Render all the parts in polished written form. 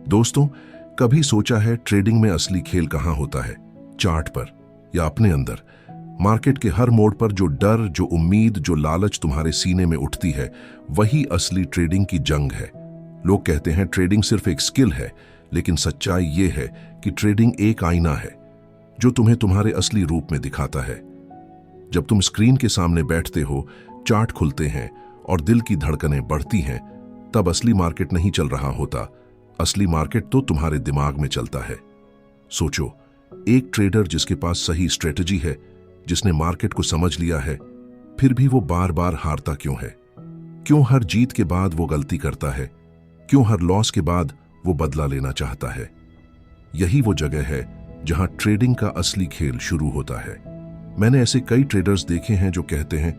दोस्तों, कभी सोचा है ट्रेडिंग में असली खेल कहाँ होता है? चार्ट पर या अपने अंदर? मार्केट के हर मोड़ पर जो डर, जो उम्मीद, जो लालच तुम्हारे सीने में उठती है, वही असली ट्रेडिंग की जंग है। लोग कहते हैं ट्रेडिंग सिर्फ एक स्किल है, लेकिन सच्चाई ये है कि ट्रेडिंग एक आईना है जो तुम्हें तुम्हारे असली रूप में दिखाता है। जब तुम स्क्रीन के सामने बैठते हो, चार्ट खुलते हैं और दिल की धड़कनें बढ़ती हैं, तब असली मार्केट नहीं चल रहा होता। असली मार्केट तो तुम्हारे दिमाग में चलता है। सोचो, एक ट्रेडर जिसके पास सही स्ट्रेटजी है, जिसने मार्केट को समझ लिया है, फिर भी वो बार बार हारता क्यों है? क्यों हर जीत के बाद वो गलती करता है? क्यों हर लॉस के बाद वो बदला लेना चाहता है? यही वो जगह है जहां ट्रेडिंग का असली खेल शुरू होता है। मैंने ऐसे कई ट्रेडर्स देखे हैं जो कहते हैं,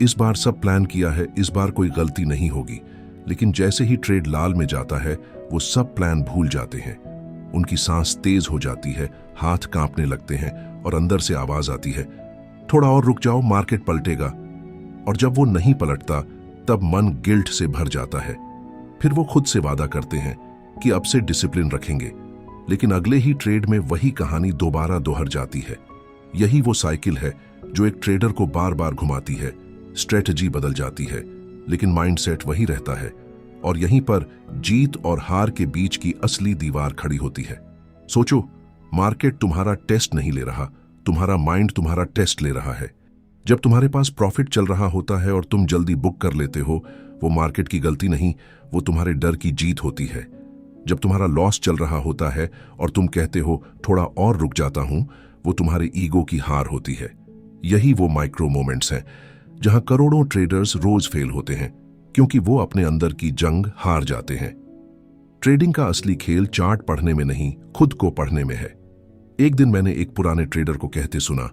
इस बार सब प्लान किया है, इस बार कोई गलती नहीं होगी। लेकिन जैसे ही ट्रेड लाल में जाता है, वो सब प्लान भूल जाते हैं। उनकी सांस तेज हो जाती है, हाथ कांपने लगते हैं और अंदर से आवाज आती है, थोड़ा और रुक जाओ, मार्केट पलटेगा। और जब वो नहीं पलटता, तब मन गिल्ट से भर जाता है। फिर वो खुद से वादा करते हैं कि अब से डिसिप्लिन रखेंगे, लेकिन अगले ही ट्रेड में वही कहानी दोबारा दोहर जाती है। यही वो साइकिल है जो एक ट्रेडर को बार बार घुमाती है। स्ट्रेटजी बदल जाती है, लेकिन माइंडसेट वही रहता है। और यहीं पर जीत और हार के बीच की असली दीवार खड़ी होती है। सोचो, मार्केट तुम्हारा टेस्ट नहीं ले रहा, तुम्हारा माइंड तुम्हारा टेस्ट ले रहा है। जब तुम्हारे पास प्रॉफिट चल रहा होता है और तुम जल्दी बुक कर लेते हो, वो मार्केट की गलती नहीं, वो तुम्हारे डर की जीत होती है। जब तुम्हारा लॉस चल रहा होता है और तुम कहते हो थोड़ा और रुक जाता हूं, वो तुम्हारे ईगो की हार होती है। यही वो माइक्रो मोमेंट्स हैं जहां करोड़ों ट्रेडर्स रोज फेल होते हैं, क्योंकि वो अपने अंदर की जंग हार जाते हैं। ट्रेडिंग का असली खेल चार्ट पढ़ने में नहीं, खुद को पढ़ने में है। एक दिन मैंने एक पुराने ट्रेडर को कहते सुना,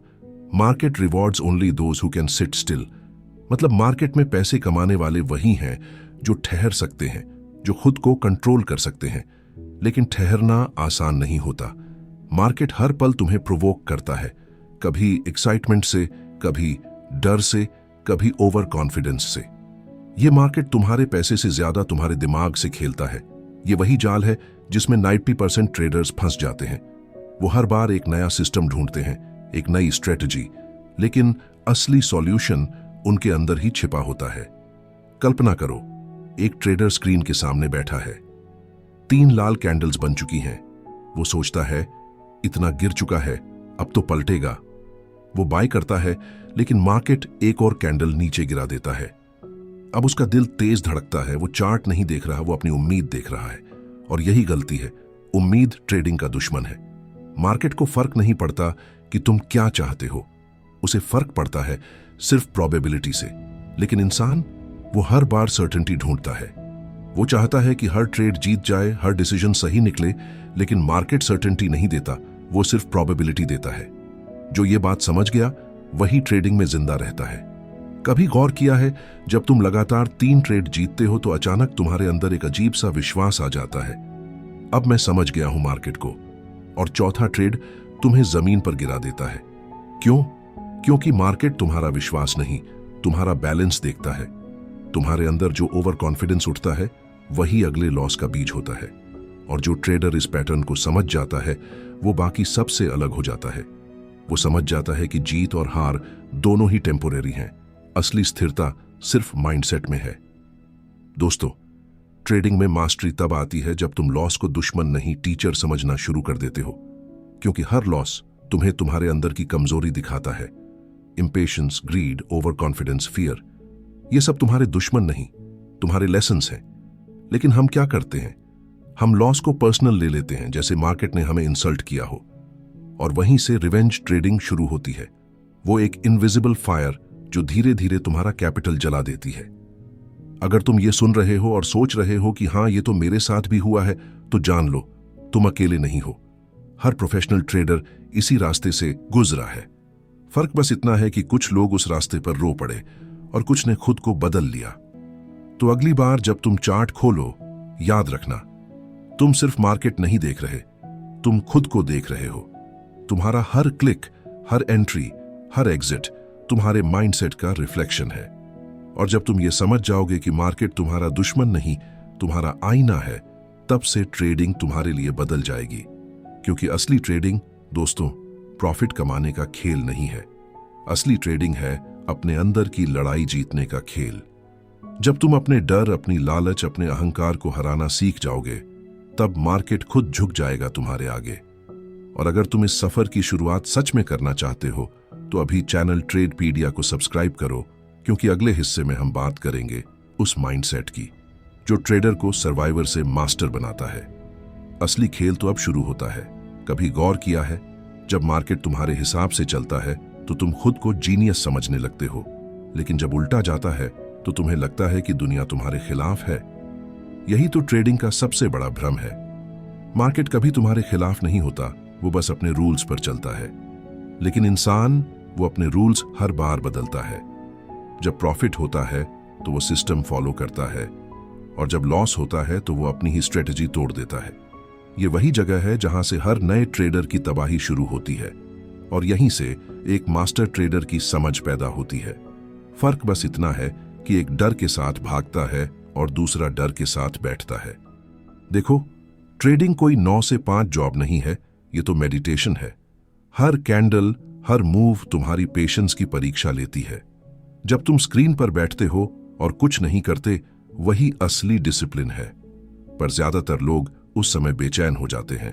market rewards only those who can sit still. मतलब मार्केट में पैसे कमाने वाले वही हैं जो ठहर सकते हैं, जो खुद को कंट्रोल कर सकते हैं। लेकिन ठहरना आसान नहीं होता। मार्केट हर पल तुम्हें प्रोवोक करता है, कभी एक्साइटमेंट से, कभी डर से, कभी ओवर कॉन्फिडेंस से। ये मार्केट तुम्हारे पैसे से ज्यादा तुम्हारे दिमाग से खेलता है। ये वही जाल है जिसमें 90% ट्रेडर्स फंस जाते हैं। वो हर बार एक नया सिस्टम ढूंढते हैं, एक नई स्ट्रेटजी, लेकिन असली सॉल्यूशन उनके अंदर ही छिपा होता है। कल्पना करो, एक ट्रेडर स्क्रीन के सामने बैठा है, 3 लाल कैंडल्स बन चुकी हैं। वो सोचता है, इतना गिर चुका है, अब तो पलटेगा। वो बाय करता है, लेकिन मार्केट एक और कैंडल नीचे गिरा देता है। अब उसका दिल तेज धड़कता है। वो चार्ट नहीं देख रहा, वो अपनी उम्मीद देख रहा है। और यही गलती है। उम्मीद ट्रेडिंग का दुश्मन है। मार्केट को फर्क नहीं पड़ता कि तुम क्या चाहते हो, उसे फर्क पड़ता है सिर्फ प्रोबेबिलिटी से। लेकिन इंसान, वो हर बार सर्टेनिटी ढूंढता है। वो चाहता है कि हर ट्रेड जीत जाए, हर डिसीजन सही निकले, लेकिन मार्केट सर्टेनिटी नहीं देता, वो सिर्फ प्रोबेबिलिटी देता है। जो ये बात समझ गया, वही ट्रेडिंग में जिंदा रहता है। कभी गौर किया है, जब तुम लगातार 3 ट्रेड जीतते हो तो अचानक तुम्हारे अंदर एक अजीब सा विश्वास आ जाता है, अब मैं समझ गया हूं मार्केट को। और चौथा ट्रेड तुम्हें जमीन पर गिरा देता है। क्यों? क्योंकि मार्केट तुम्हारा विश्वास नहीं, तुम्हारा बैलेंस देखता है। तुम्हारे अंदर जो ओवर कॉन्फिडेंस उठता है, वही अगले लॉस का बीज होता है। और जो ट्रेडर इस पैटर्न को समझ जाता है, वो बाकी सबसे अलग हो जाता है। वो समझ जाता है कि जीत और हार दोनों ही टेम्पोरेरी हैं। असली स्थिरता सिर्फ माइंडसेट में है। दोस्तों, ट्रेडिंग में मास्टरी तब आती है जब तुम लॉस को दुश्मन नहीं, टीचर समझना शुरू कर देते हो। क्योंकि हर लॉस तुम्हें तुम्हारे अंदर की कमजोरी दिखाता है। Impatience, greed, overconfidence, fear, ये सब तुम्हारे दुश्मन नहीं, तुम्हारे लेसन्स हैं। लेकिन हम क्या करते हैं? हम लॉस को पर्सनल ले लेते हैं, जैसे मार्केट ने हमें इंसल्ट किया हो। और वहीं से रिवेंज ट्रेडिंग शुरू होती है। वो एक इनविजिबल फायर जो धीरे धीरे तुम्हारा कैपिटल जला देती है। अगर तुम ये सुन रहे हो और सोच रहे हो कि हाँ, ये तो मेरे साथ भी हुआ है, तो जान लो, तुम अकेले नहीं हो। हर प्रोफेशनल ट्रेडर इसी रास्ते से गुजरा है। फर्क बस इतना है कि कुछ लोग उस रास्ते पर रो पड़े और कुछ ने खुद को बदल लिया। तो अगली बार जब तुम चार्ट खोलो, याद रखना, तुम सिर्फ मार्केट नहीं देख रहे, तुम खुद को देख रहे हो। तुम्हारा हर क्लिक, हर एंट्री, हर एग्जिट तुम्हारे माइंडसेट का रिफ्लेक्शन है। और जब तुम ये समझ जाओगे कि मार्केट तुम्हारा दुश्मन नहीं, तुम्हारा आईना है, तब से ट्रेडिंग तुम्हारे लिए बदल जाएगी। क्योंकि असली ट्रेडिंग दोस्तों प्रॉफिट कमाने का खेल नहीं है। असली ट्रेडिंग है अपने अंदर की लड़ाई जीतने का खेल। जब तुम अपने डर, अपनी लालच, अपने अहंकार को हराना सीख जाओगे, तब मार्केट खुद झुक जाएगा तुम्हारे आगे। और अगर तुम इस सफर की शुरुआत सच में करना चाहते हो तो अभी चैनल ट्रेडपीडिया को सब्सक्राइब करो, क्योंकि अगले हिस्से में हम बात करेंगे उस माइंडसेट की जो ट्रेडर को सर्वाइवर से मास्टर बनाता है। असली खेल तो अब शुरू होता है। कभी गौर किया है, जब मार्केट तुम्हारे हिसाब से चलता है तो तुम खुद को जीनियस समझने लगते हो, लेकिन जब उल्टा जाता है तो तुम्हें लगता है कि दुनिया तुम्हारे खिलाफ है। यही तो ट्रेडिंग का सबसे बड़ा भ्रम है। मार्केट कभी तुम्हारे खिलाफ नहीं होता, वो बस अपने रूल्स पर चलता है। लेकिन इंसान, वो अपने रूल्स हर बार बदलता है। जब प्रॉफिट होता है तो वो सिस्टम फॉलो करता है, और जब लॉस होता है तो वो अपनी ही स्ट्रेटजी तोड़ देता है। ये वही जगह है जहां से हर नए ट्रेडर की तबाही शुरू होती है, और यहीं से एक मास्टर ट्रेडर की समझ पैदा होती है। फर्क बस इतना है कि एक डर के साथ भागता है और दूसरा डर के साथ बैठता है। देखो, ट्रेडिंग कोई 9 से 5 जॉब नहीं है, ये तो मेडिटेशन है। हर कैंडल, हर मूव तुम्हारी पेशेंस की परीक्षा लेती है। जब तुम स्क्रीन पर बैठते हो और कुछ नहीं करते, वही असली डिसिप्लिन है। पर ज्यादातर लोग उस समय बेचैन हो जाते हैं।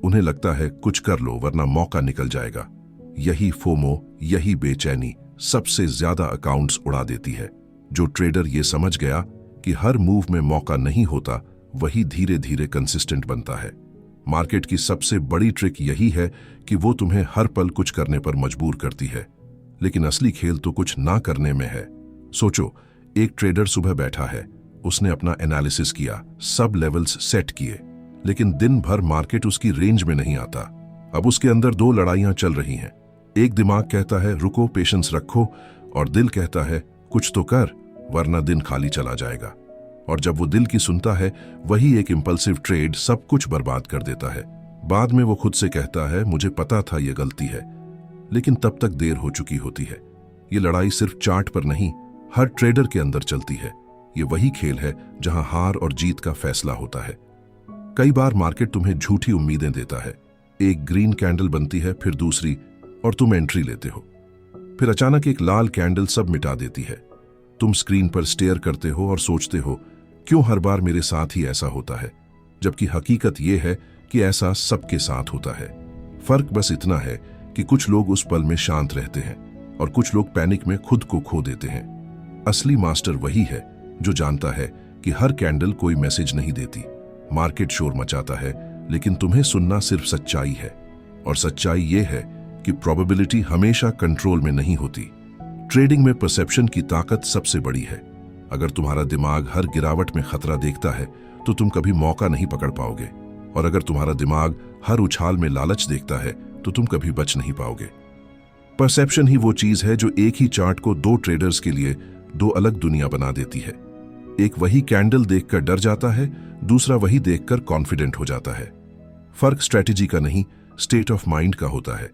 उन्हें लगता है कुछ कर लो वरना मौका निकल जाएगा। यही फोमो, यही बेचैनी सबसे ज्यादा अकाउंट्स उड़ा देती है। जो ट्रेडर ये समझ गया कि हर मूव में मौका नहीं होता, वही धीरे धीरे कंसिस्टेंट बनता है। मार्केट की सबसे बड़ी ट्रिक यही है कि वो तुम्हें हर पल कुछ करने पर मजबूर करती है, लेकिन असली खेल तो कुछ ना करने में है। सोचो, एक ट्रेडर सुबह बैठा है, उसने अपना एनालिसिस किया, सब लेवल्स सेट किए, लेकिन दिन भर मार्केट उसकी रेंज में नहीं आता। अब उसके अंदर 2 लड़ाइयां चल रही हैं। एक दिमाग कहता है रुको, पेशेंस रखो, और दिल कहता है कुछ तो कर वरना दिन खाली चला जाएगा। और जब वो दिल की सुनता है, वही एक इंपल्सिव ट्रेड सब कुछ बर्बाद कर देता है। बाद में वो खुद से कहता है मुझे पता था ये गलती है, लेकिन तब तक देर हो चुकी होती है। ये लड़ाई सिर्फ चार्ट पर नहीं, हर ट्रेडर के अंदर चलती है। ये वही खेल है जहां हार और जीत का फैसला होता है। कई बार मार्केट तुम्हें झूठी उम्मीदें देता है। एक ग्रीन कैंडल बनती है, फिर दूसरी, और तुम एंट्री लेते हो। फिर अचानक एक लाल कैंडल सब मिटा देती है। तुम स्क्रीन पर स्टेयर करते हो और सोचते हो क्यों हर बार मेरे साथ ही ऐसा होता है, जबकि हकीकत यह है कि ऐसा सबके साथ होता है। फर्क बस इतना है कि कुछ लोग उस पल में शांत रहते हैं और कुछ लोग पैनिक में खुद को खो देते हैं। असली मास्टर वही है जो जानता है कि हर कैंडल कोई मैसेज नहीं देती। मार्केट शोर मचाता है, लेकिन तुम्हें सुनना सिर्फ सच्चाई है, और सच्चाई ये है कि प्रोबेबिलिटी हमेशा कंट्रोल में नहीं होती। ट्रेडिंग में परसेप्शन की ताकत सबसे बड़ी है। अगर तुम्हारा दिमाग हर गिरावट में खतरा देखता है तो तुम कभी मौका नहीं पकड़ पाओगे, और अगर तुम्हारा दिमाग हर उछाल में लालच देखता है तो तुम कभी बच नहीं पाओगे। परसेप्शन ही वो चीज है जो एक ही चार्ट को 2 ट्रेडर्स के लिए 2 अलग दुनिया बना देती है। एक वही कैंडल देखकर डर जाता है, दूसरा वही देखकर कॉन्फिडेंट हो जाता है। फर्क स्ट्रेटजी का नहीं, स्टेट ऑफ माइंड का होता है।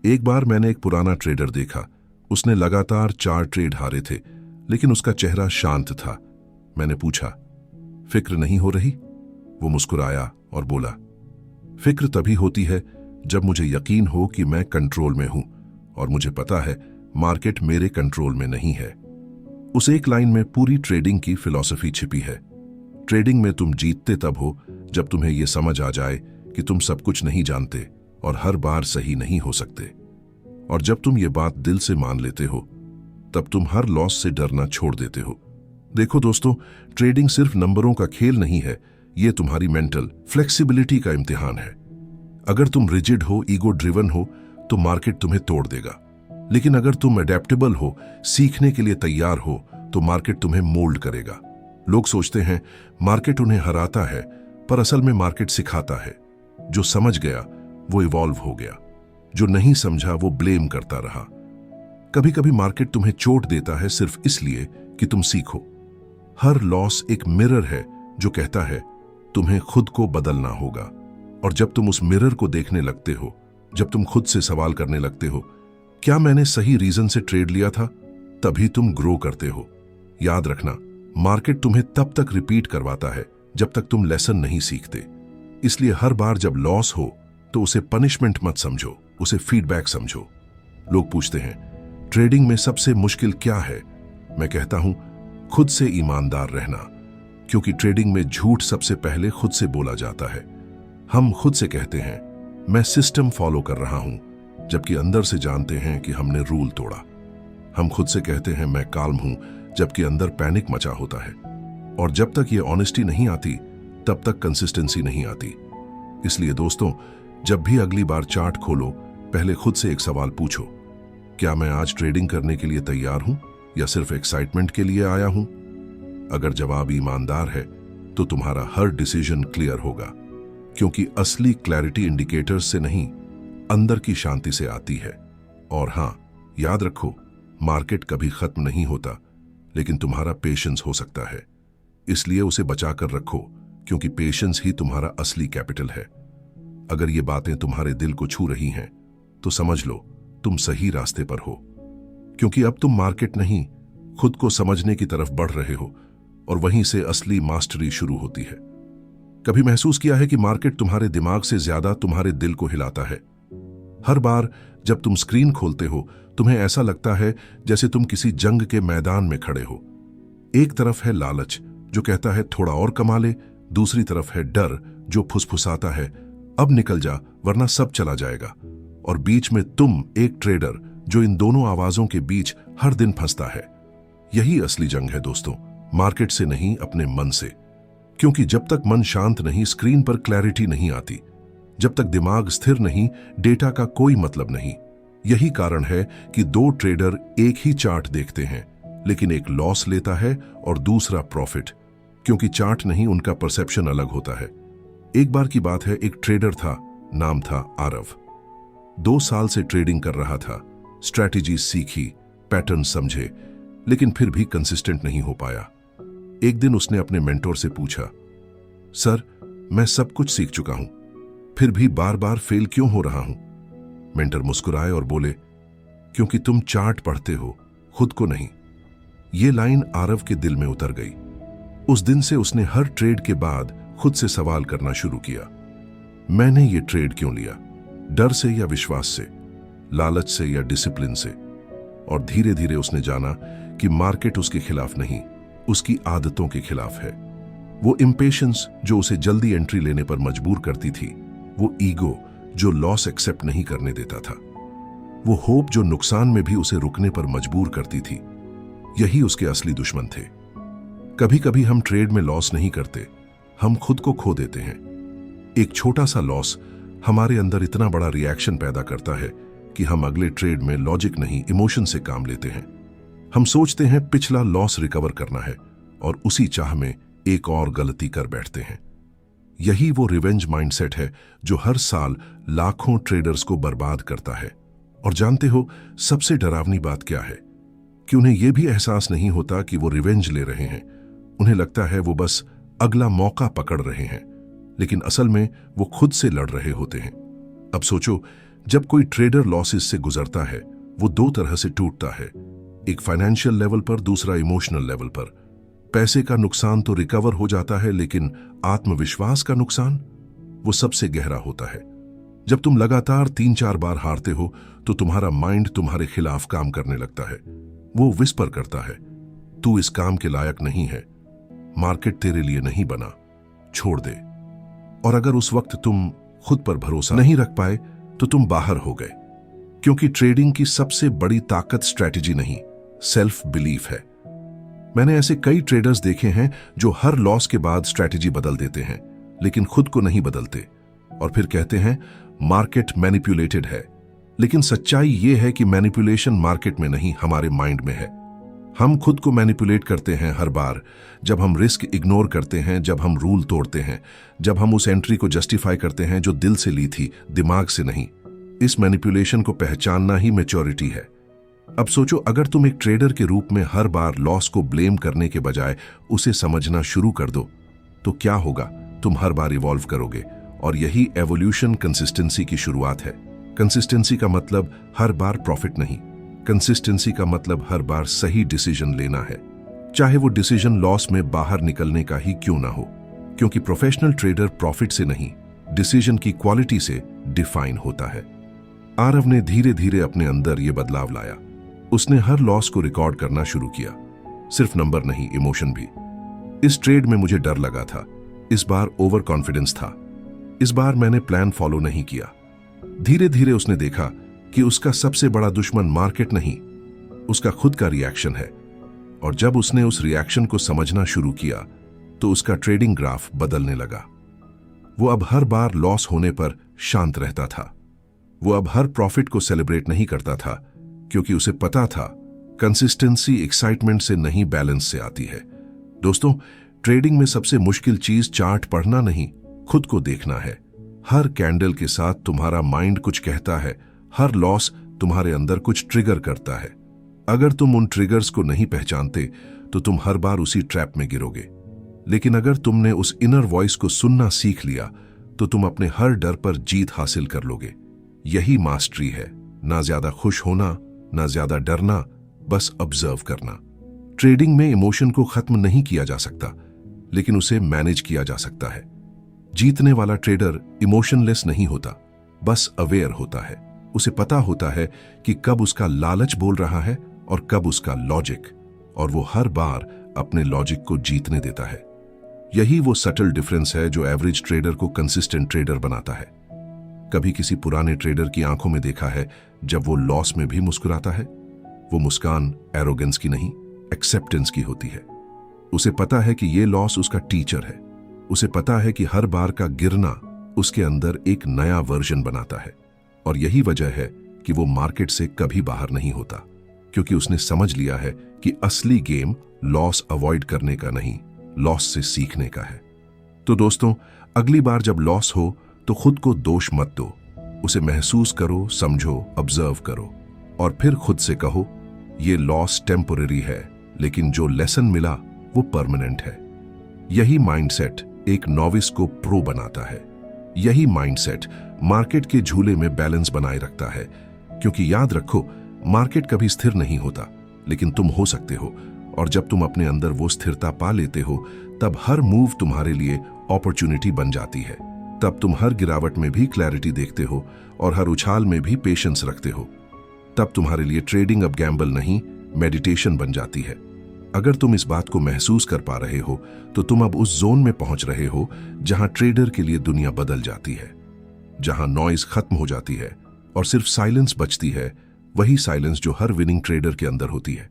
एक बार मैंने एक पुराना ट्रेडर देखा। उसने लगातार 4 ट्रेड हारे थे, लेकिन उसका चेहरा शांत था। मैंने पूछा, फिक्र नहीं हो रही? वो मुस्कुराया और बोला, फिक्र तभी होती है जब मुझे यकीन हो कि मैं कंट्रोल में हूं, और मुझे पता है मार्केट मेरे कंट्रोल में नहीं है। उस एक लाइन में पूरी ट्रेडिंग की फिलॉसफी छिपी है। ट्रेडिंग में तुम जीतते तब हो जब तुम्हें यह समझ आ जाए कि तुम सब कुछ नहीं जानते और हर बार सही नहीं हो सकते। और जब तुम ये बात दिल से मान लेते हो, तब तुम हर लॉस से डरना छोड़ देते हो। देखो दोस्तों, ट्रेडिंग सिर्फ नंबरों का खेल नहीं है, ये तुम्हारी मेंटल फ्लेक्सिबिलिटी का इम्तिहान है। अगर तुम रिजिड हो, ईगो ड्रिवन हो, तो मार्केट तुम्हें तोड़ देगा। लेकिन अगर तुम अडेप्टेबल हो, सीखने के लिए तैयार हो, तो मार्केट तुम्हें मोल्ड करेगा। लोग सोचते हैं मार्केट उन्हें हराता है, पर असल में मार्केट सिखाता है। जो समझ गया वो इवॉल्व हो गया, जो नहीं समझा वो ब्लेम करता रहा। कभी कभी मार्केट तुम्हें चोट देता है सिर्फ इसलिए कि तुम सीखो। हर लॉस एक मिरर है जो कहता है तुम्हें खुद को बदलना होगा। और जब तुम उस मिरर को देखने लगते हो, जब तुम खुद से सवाल करने लगते हो, क्या मैंने सही रीजन से ट्रेड लिया था, तभी तुम ग्रो करते हो। याद रखना, मार्केट तुम्हें तब तक रिपीट करवाता है जब तक तुम लेसन नहीं सीखते। इसलिए हर बार जब लॉस हो तो उसे पनिशमेंट मत समझो, उसे फीडबैक समझो। लोग पूछते हैं ट्रेडिंग में सबसे मुश्किल क्या है? मैं कहता हूं खुद से ईमानदार रहना, क्योंकि ट्रेडिंग में झूठ सबसे पहले खुद से बोला जाता है। हम खुद से कहते हैं मैं सिस्टम फॉलो कर रहा हूं, जबकि अंदर से जानते हैं कि हमने रूल तोड़ा। हम खुद से कहते हैं मैं काल्म हूं, जबकि अंदर पैनिक मचा होता है। और जब तक ये ऑनेस्टी नहीं आती तब तक कंसिस्टेंसी नहीं आती। इसलिए दोस्तों, जब भी अगली बार चार्ट खोलो, पहले खुद से एक सवाल पूछो, क्या मैं आज ट्रेडिंग करने के लिए तैयार हूं या सिर्फ एक्साइटमेंट के लिए आया हूं? अगर जवाब ईमानदार है तो तुम्हारा हर डिसीजन क्लियर होगा, क्योंकि असली क्लैरिटी इंडिकेटर्स से नहीं, अंदर की शांति से आती है। और हां, याद रखो, मार्केट कभी खत्म नहीं होता, लेकिन तुम्हारा पेशेंस हो सकता है। इसलिए उसे बचाकर रखो, क्योंकि पेशेंस ही तुम्हारा असली कैपिटल है। अगर ये बातें तुम्हारे दिल को छू रही हैं तो समझ लो तुम सही रास्ते पर हो, क्योंकि अब तुम मार्केट नहीं, खुद को समझने की तरफ बढ़ रहे हो, और वहीं से असली मास्टरी शुरू होती है। कभी महसूस किया है कि मार्केट तुम्हारे दिमाग से ज्यादा तुम्हारे दिल को हिलाता है? हर बार जब तुम स्क्रीन खोलते हो, तुम्हें ऐसा लगता है जैसे तुम किसी जंग के मैदान में खड़े हो। एक तरफ है लालच जो कहता है थोड़ा और कमा ले, दूसरी तरफ है डर जो फुसफुसाता है अब निकल जा वरना सब चला जाएगा, और बीच में तुम, एक ट्रेडर जो इन दोनों आवाजों के बीच हर दिन फंसता है। यही असली जंग है दोस्तों, मार्केट से नहीं, अपने मन से। क्योंकि जब तक मन शांत नहीं, स्क्रीन पर क्लैरिटी नहीं आती। जब तक दिमाग स्थिर नहीं, डेटा का कोई मतलब नहीं। यही कारण है कि दो ट्रेडर एक ही चार्ट देखते हैं, लेकिन एक लॉस लेता है और दूसरा प्रॉफिट, क्योंकि चार्ट नहीं, उनका परसेप्शन अलग होता है। एक बार की बात है, एक ट्रेडर था, नाम था आरव। 2 साल से ट्रेडिंग कर रहा था, स्ट्रैटेजी सीखी, पैटर्न समझे, लेकिन फिर भी कंसिस्टेंट नहीं हो पाया। एक दिन उसने अपने मेंटोर से पूछा, सर, मैं सब कुछ सीख चुका हूं, फिर भी बार बार फेल क्यों हो रहा हूं? मेंटर मुस्कुराए और बोले, क्योंकि तुम चार्ट पढ़ते हो, खुद को नहीं। ये लाइन आरव के दिल में उतर गई। उस दिन से उसने हर ट्रेड के बाद खुद से सवाल करना शुरू किया, मैंने ये ट्रेड क्यों लिया? डर से या विश्वास से, लालच से या डिसिप्लिन से? और धीरे धीरे उसने जाना कि मार्केट उसके खिलाफ नहीं, उसकी आदतों के खिलाफ है। वो इम्पेशंस जो उसे जल्दी एंट्री लेने पर मजबूर करती थी, वो ईगो जो लॉस एक्सेप्ट नहीं करने देता था, वो होप जो नुकसान में भी उसे रुकने पर मजबूर करती थी, यही उसके असली दुश्मन थे। कभी कभी हम ट्रेड में लॉस नहीं करते, हम खुद को खो देते हैं। एक छोटा सा लॉस हमारे अंदर इतना बड़ा रिएक्शन पैदा करता है कि हम अगले ट्रेड में लॉजिक नहीं, इमोशन से काम लेते हैं। हम सोचते हैं पिछला लॉस रिकवर करना है, और उसी चाह में एक और गलती कर बैठते हैं। यही वो रिवेंज माइंडसेट है जो हर साल लाखों ट्रेडर्स को बर्बाद करता है। और जानते हो सबसे डरावनी बात क्या है? कि उन्हें यह भी एहसास नहीं होता कि वो रिवेंज ले रहे हैं। उन्हें लगता है वो बस अगला मौका पकड़ रहे हैं, लेकिन असल में वो खुद से लड़ रहे होते हैं। अब सोचो, जब कोई ट्रेडर लॉसेस से गुजरता है, वो 2 तरह से टूटता है, एक फाइनेंशियल लेवल पर, दूसरा इमोशनल लेवल पर। पैसे का नुकसान तो रिकवर हो जाता है, लेकिन आत्मविश्वास का नुकसान वो सबसे गहरा होता है। जब तुम लगातार 3-4 बार हारते हो तो तुम्हारा माइंड तुम्हारे खिलाफ काम करने लगता है। वो विस्पर करता है, तू इस काम के लायक नहीं है, मार्केट तेरे लिए नहीं बना, छोड़ दे। और अगर उस वक्त तुम खुद पर भरोसा नहीं रख पाए तो तुम बाहर हो गए, क्योंकि ट्रेडिंग की सबसे बड़ी ताकत स्ट्रैटेजी नहीं, सेल्फ बिलीफ है। मैंने ऐसे कई ट्रेडर्स देखे हैं जो हर लॉस के बाद स्ट्रैटेजी बदल देते हैं, लेकिन खुद को नहीं बदलते, और फिर कहते हैं मार्केट मैनिपुलेटेड है। लेकिन सच्चाई यह है कि मैनिपुलेशन मार्केट में नहीं, हमारे माइंड में है। हम खुद को मैनिपुलेट करते हैं हर बार जब हम रिस्क इग्नोर करते हैं, जब हम रूल तोड़ते हैं, जब हम उस एंट्री को जस्टिफाई करते हैं जो दिल से ली थी, दिमाग से नहीं। इस मैनिपुलेशन को पहचानना ही मैच्योरिटी है। अब सोचो, अगर तुम एक ट्रेडर के रूप में हर बार लॉस को ब्लेम करने के बजाय उसे समझना शुरू कर दो, तो क्या होगा? तुम हर बार इवॉल्व करोगे, और यही एवोल्यूशन कंसिस्टेंसी की शुरुआत है। कंसिस्टेंसी का मतलब हर बार प्रॉफिट नहीं, कंसिस्टेंसी का मतलब हर बार सही डिसीजन लेना है, चाहे वो डिसीजन लॉस में बाहर निकलने का ही क्यों ना हो। क्योंकि प्रोफेशनल ट्रेडर प्रॉफिट से नहीं, डिसीजन की क्वालिटी से डिफाइन होता है। आरव ने धीरे धीरे अपने अंदर ये बदलाव लाया। उसने हर लॉस को रिकॉर्ड करना शुरू किया, सिर्फ नंबर नहीं, इमोशन भी। इस ट्रेड में मुझे डर लगा था, इस बार ओवर कॉन्फिडेंस था, इस बार मैंने प्लान फॉलो नहीं किया। धीरे धीरे उसने देखा कि उसका सबसे बड़ा दुश्मन मार्केट नहीं, उसका खुद का रिएक्शन है। और जब उसने उस रिएक्शन को समझना शुरू किया तो उसका ट्रेडिंग ग्राफ बदलने लगा। वो अब हर बार लॉस होने पर शांत रहता था। वो अब हर प्रॉफिट को सेलिब्रेट नहीं करता था, क्योंकि उसे पता था कंसिस्टेंसी एक्साइटमेंट से नहीं, बैलेंस से आती है। दोस्तों, ट्रेडिंग में सबसे मुश्किल चीज चार्ट पढ़ना नहीं, खुद को देखना है। हर कैंडल के साथ तुम्हारा माइंड कुछ कहता है, हर लॉस तुम्हारे अंदर कुछ ट्रिगर करता है। अगर तुम उन ट्रिगर्स को नहीं पहचानते तो तुम हर बार उसी ट्रैप में गिरोगे। लेकिन अगर तुमने उस इनर वॉइस को सुनना सीख लिया तो तुम अपने हर डर पर जीत हासिल कर लोगे। यही मास्टरी है, ना ज्यादा खुश होना, ना ज्यादा डरना, बस ऑब्जर्व करना। ट्रेडिंग में इमोशन को खत्म नहीं किया जा सकता, लेकिन उसे मैनेज किया जा सकता है। जीतने वाला ट्रेडर इमोशनलेस नहीं होता, बस अवेयर होता है। उसे पता होता है कि कब उसका लालच बोल रहा है और कब उसका लॉजिक, और वो हर बार अपने लॉजिक को जीतने देता है। यही वो सटल डिफरेंस है जो एवरेज ट्रेडर को कंसिस्टेंट ट्रेडर बनाता है। कभी किसी पुराने ट्रेडर की आंखों में देखा है जब वो लॉस में भी मुस्कुराता है? वो मुस्कान एरोगेंस की नहीं, एक्सेप्टेंस की होती है। उसे पता है कि ये लॉस उसका टीचर है। उसे पता है कि हर बार का गिरना उसके अंदर एक नया वर्जन बनाता है। और यही वजह है कि वो मार्केट से कभी बाहर नहीं होता, क्योंकि उसने समझ लिया है कि असली गेम लॉस अवॉइड करने का नहीं, लॉस से सीखने का है। तो दोस्तों, अगली बार जब लॉस हो तो खुद को दोष मत दो, उसे महसूस करो, समझो, ऑब्जर्व करो और फिर खुद से कहो, ये लॉस टेम्पोररी है, लेकिन जो लेसन मिला वो परमानेंट है। यही माइंडसेट एक नॉविस को प्रो बनाता है। यही माइंडसेट मार्केट के झूले में बैलेंस बनाए रखता है, क्योंकि याद रखो, मार्केट कभी स्थिर नहीं होता, लेकिन तुम हो सकते हो। और जब तुम अपने अंदर वो स्थिरता पा लेते हो, तब हर मूव तुम्हारे लिए अपॉर्चुनिटी बन जाती है। तब तुम हर गिरावट में भी क्लैरिटी देखते हो और हर उछाल में भी पेशेंस रखते हो। तब तुम्हारे लिए ट्रेडिंग अब गैम्बल नहीं, मेडिटेशन बन जाती है। अगर तुम इस बात को महसूस कर पा रहे हो तो तुम अब उस जोन में पहुंच रहे हो जहां ट्रेडर के लिए दुनिया बदल जाती है, जहां नॉइज खत्म हो जाती है और सिर्फ साइलेंस बचती है, वही साइलेंस जो हर विनिंग ट्रेडर के अंदर होती है।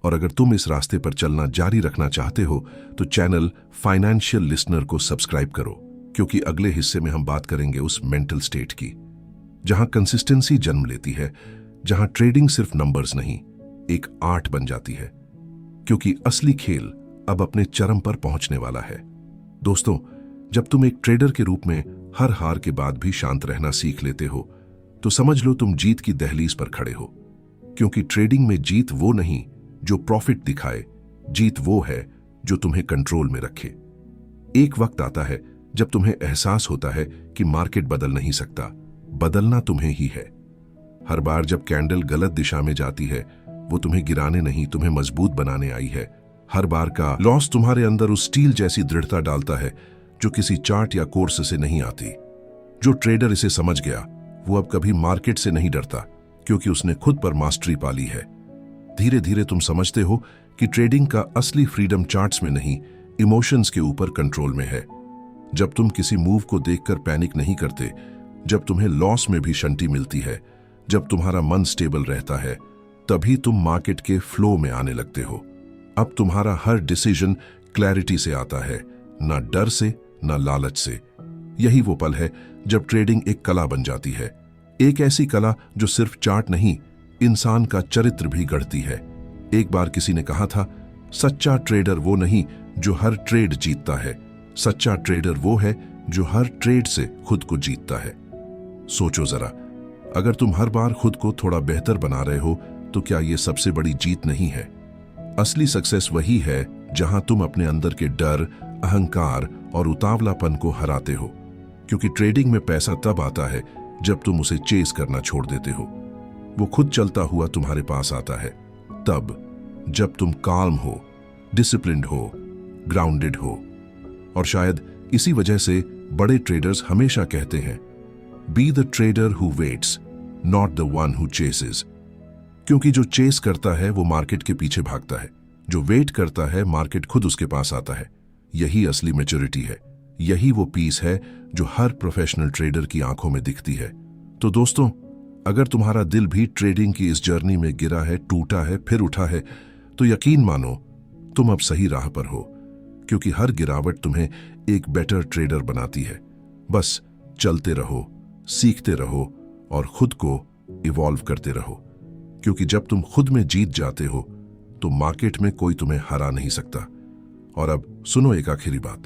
और अगर तुम इस रास्ते पर चलना जारी रखना चाहते हो तो चैनल फाइनेंशियल लिसनर को सब्सक्राइब करो, क्योंकि अगले हिस्से में हम बात करेंगे उस मेंटल स्टेट की जहां कंसिस्टेंसी जन्म लेती है, जहां ट्रेडिंग सिर्फ नंबर्स नहीं, एक आर्ट बन जाती है, क्योंकि असली खेल अब अपने चरम पर पहुंचने वाला है। दोस्तों, जब तुम एक ट्रेडर के रूप में हर हार के बाद भी शांत रहना सीख लेते हो तो समझ लो तुम जीत की दहलीज पर खड़े हो, क्योंकि ट्रेडिंग में जीत वो नहीं जो प्रॉफिट दिखाए, जीत वो है जो तुम्हें कंट्रोल में रखे। एक वक्त आता है जब तुम्हें एहसास होता है कि मार्केट बदल नहीं सकता, बदलना तुम्हें ही है। हर बार जब कैंडल गलत दिशा में जाती है, वो तुम्हें गिराने नहीं, तुम्हें मजबूत बनाने आई है। हर बार का लॉस तुम्हारे अंदर उस स्टील जैसी दृढ़ता डालता है जो किसी चार्ट या कोर्स से नहीं आती। जो ट्रेडर इसे समझ गया वो अब कभी मार्केट से नहीं डरता, क्योंकि उसने खुद पर मास्टरी पाली है। धीरे धीरे तुम समझते हो कि ट्रेडिंग का असली फ्रीडम चार्ट्स में नहीं, इमोशंस के ऊपर कंट्रोल में है। जब तुम किसी मूव को देखकर पैनिक नहीं करते, जब तुम्हें लॉस में भी शांति मिलती है, जब तुम्हारा मन स्टेबल रहता है, तभी तुम मार्केट के फ्लो में आने लगते हो। अब तुम्हारा हर डिसीजन क्लैरिटी से आता है, ना डर से, ना लालच से। यही वो पल है जब ट्रेडिंग एक कला बन जाती है, एक ऐसी कला जो सिर्फ चार्ट नहीं, इंसान का चरित्र भी गढ़ती है। एक बार किसी ने कहा था, सच्चा ट्रेडर वो नहीं जो हर ट्रेड जीतता है, सच्चा ट्रेडर वो है जो हर ट्रेड से खुद को जीतता है। सोचो जरा, अगर तुम हर बार खुद को थोड़ा बेहतर बना रहे हो तो क्या ये सबसे बड़ी जीत नहीं है? असली सक्सेस वही है जहां तुम अपने अंदर के डर, अहंकार और उतावलापन को हराते हो, क्योंकि ट्रेडिंग में पैसा तब आता है जब तुम उसे चेस करना छोड़ देते हो। वो खुद चलता हुआ तुम्हारे पास आता है तब जब तुम काम हो, डिसिप्लिन्ड हो, ग्राउंडेड हो और शायद इसी वजह से बड़े ट्रेडर्स हमेशा कहते हैं, be the trader who waits, not the one who chases. क्योंकि जो चेस करता है वो मार्केट के पीछे भागता है, जो वेट करता है मार्केट खुद उसके पास आता है। यही असली मैच्योरिटी है, यही वो पीस है जो हर प्रोफेशनल ट्रेडर की आंखों में दिखती है। तो दोस्तों, अगर तुम्हारा दिल भी ट्रेडिंग की इस जर्नी में गिरा है, टूटा है, फिर उठा है, तो यकीन मानो तुम अब सही राह पर हो, क्योंकि हर गिरावट तुम्हें एक बेटर ट्रेडर बनाती है। बस चलते रहो, सीखते रहो और खुद को इवॉल्व करते रहो, क्योंकि जब तुम खुद में जीत जाते हो तो मार्केट में कोई तुम्हें हरा नहीं सकता। और अब सुनो एक आखिरी बात,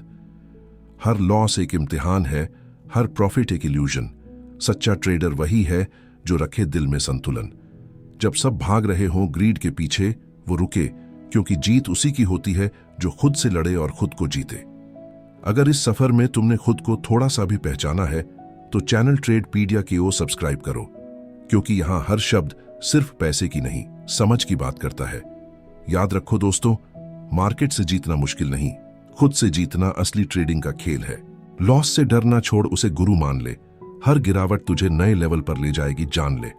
हर लॉस एक इम्तिहान है, हर प्रॉफिट एक इल्यूजन। सच्चा ट्रेडर वही है जो रखे दिल में संतुलन। जब सब भाग रहे हों ग्रीड के पीछे, वो रुके, क्योंकि जीत उसी की होती है जो खुद से लड़े और खुद को जीते। अगर इस सफर में तुमने खुद को थोड़ा सा भी पहचाना है तो चैनल ट्रेडपीडिया की ओर सब्सक्राइब करो, क्योंकि यहां हर शब्द सिर्फ पैसे की नहीं, समझ की बात करता है। याद रखो दोस्तों, मार्केट से जीतना मुश्किल नहीं, खुद से जीतना असली ट्रेडिंग का खेल है। लॉस से डरना छोड़ उसे गुरु मान ले। हर गिरावट तुझे नए लेवल पर ले जाएगी, जान ले।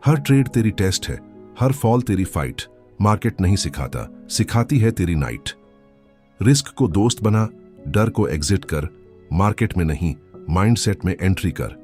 हर ट्रेड तेरी टेस्ट है, हर फॉल तेरी फाइट। मार्केट नहीं सिखाता, सिखाती है तेरी नाइट। रिस्क को दोस्त बना, डर को एग्जिट कर, मार्केट में नहीं माइंडसेट में एंट्री कर।